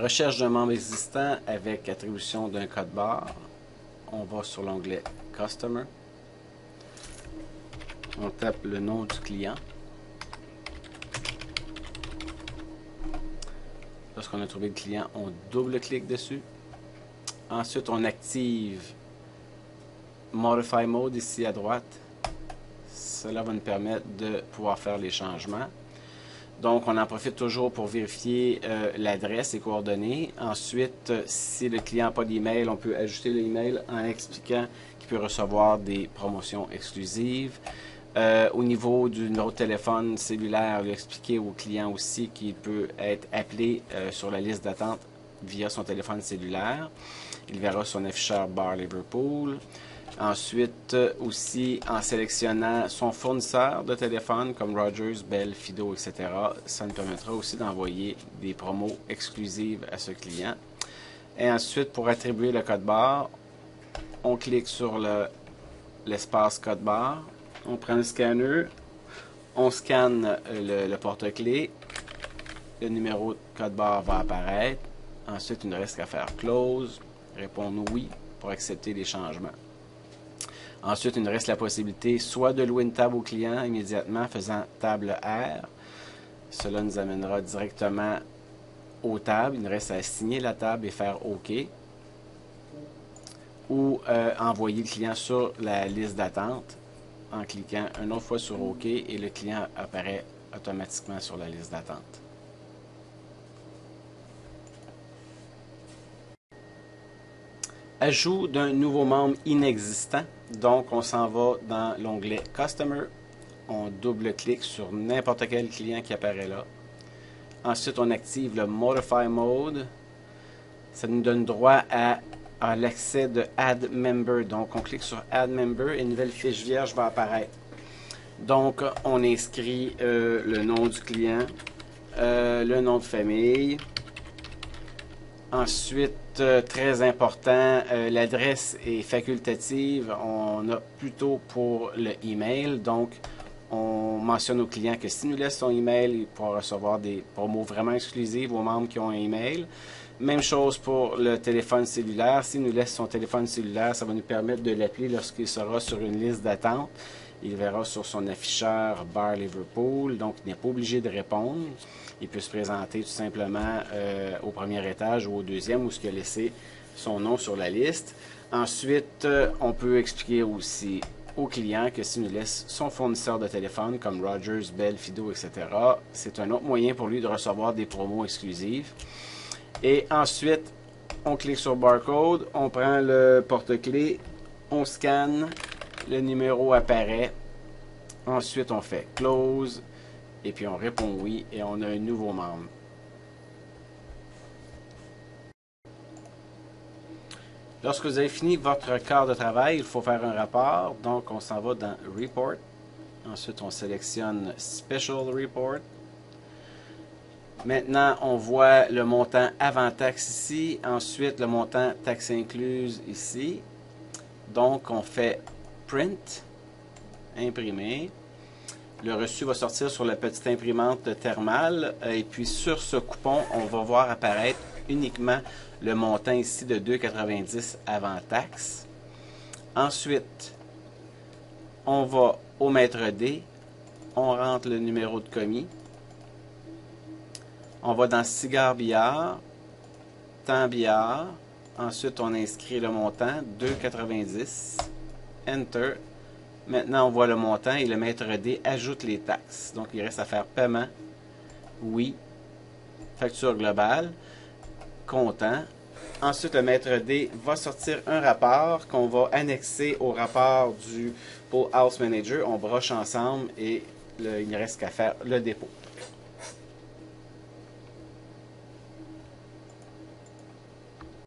Recherche d'un membre existant avec attribution d'un code barre. On va sur l'onglet Customer. On tape le nom du client. Lorsqu'on a trouvé le client, on double-clique dessus. Ensuite, on active Modify Mode ici à droite. Cela va nous permettre de pouvoir faire les changements. Donc, on en profite toujours pour vérifier l'adresse et coordonnées. Ensuite, si le client n'a pas d'email, on peut ajouter l'email en expliquant qu'il peut recevoir des promotions exclusives. Au niveau du numéro de téléphone cellulaire, lui expliquer au client aussi qu'il peut être appelé sur la liste d'attente via son téléphone cellulaire. Il verra son afficheur Bar Liverpool. Ensuite, aussi, en sélectionnant son fournisseur de téléphone, comme Rogers, Bell, Fido, etc., ça nous permettra aussi d'envoyer des promos exclusives à ce client. Et ensuite, pour attribuer le code barre, on clique sur l'espace code barre, on prend le scanner, on scanne le porte-clés, le numéro de code barre va apparaître. Ensuite, il ne reste qu'à faire Close, répondre oui pour accepter les changements. Ensuite, il nous reste la possibilité soit de louer une table au client immédiatement faisant table R. Cela nous amènera directement aux tables. Il nous reste à signer la table et faire OK. Ou envoyer le client sur la liste d'attente en cliquant une autre fois sur OK et le client apparaît automatiquement sur la liste d'attente. Ajout d'un nouveau membre inexistant. Donc, on s'en va dans l'onglet Customer. On double-clique sur n'importe quel client qui apparaît là. Ensuite, on active le Modify Mode. Ça nous donne droit à l'accès de Add Member. Donc, on clique sur Add Member et une nouvelle fiche vierge va apparaître. Donc, on inscrit le nom du client, le nom de famille. Ensuite, très important, l'adresse est facultative. On a plutôt pour le email. Donc, on mentionne au client que s'il nous laisse son email, il pourra recevoir des promos vraiment exclusives aux membres qui ont un email. Même chose pour le téléphone cellulaire. S'il nous laisse son téléphone cellulaire, ça va nous permettre de l'appeler lorsqu'il sera sur une liste d'attente. Il verra sur son afficheur Bar Liverpool, donc il n'est pas obligé de répondre. Il peut se présenter tout simplement au premier étage ou au deuxième où il a laissé son nom sur la liste. Ensuite, on peut expliquer aussi au client que s'il nous laisse son fournisseur de téléphone comme Rogers, Bell, Fido, etc., c'est un autre moyen pour lui de recevoir des promos exclusives. Et ensuite, on clique sur Barcode, on prend le porte-clés, on scanne, le numéro apparaît. Ensuite, on fait Close. Et puis on répond oui et on a un nouveau membre. Lorsque vous avez fini votre quart de travail, il faut faire un rapport. Donc on s'en va dans Report. Ensuite on sélectionne Special Report. Maintenant on voit le montant avant taxe ici. Ensuite le montant taxe incluse ici. Donc on fait Print, imprimer. Le reçu va sortir sur la petite imprimante thermale et puis sur ce coupon, on va voir apparaître uniquement le montant ici de 2,90 avant taxe. Ensuite, on va au maître D, on rentre le numéro de commis. On va dans cigare billard, temps billard. Ensuite, on inscrit le montant, 2,90. Enter. Maintenant, on voit le montant et le maître D ajoute les taxes. Donc, il reste à faire paiement. Oui. Facture globale. Comptant. Ensuite, le maître D va sortir un rapport qu'on va annexer au rapport du Pool House Manager. On broche ensemble et il ne reste qu'à faire le dépôt.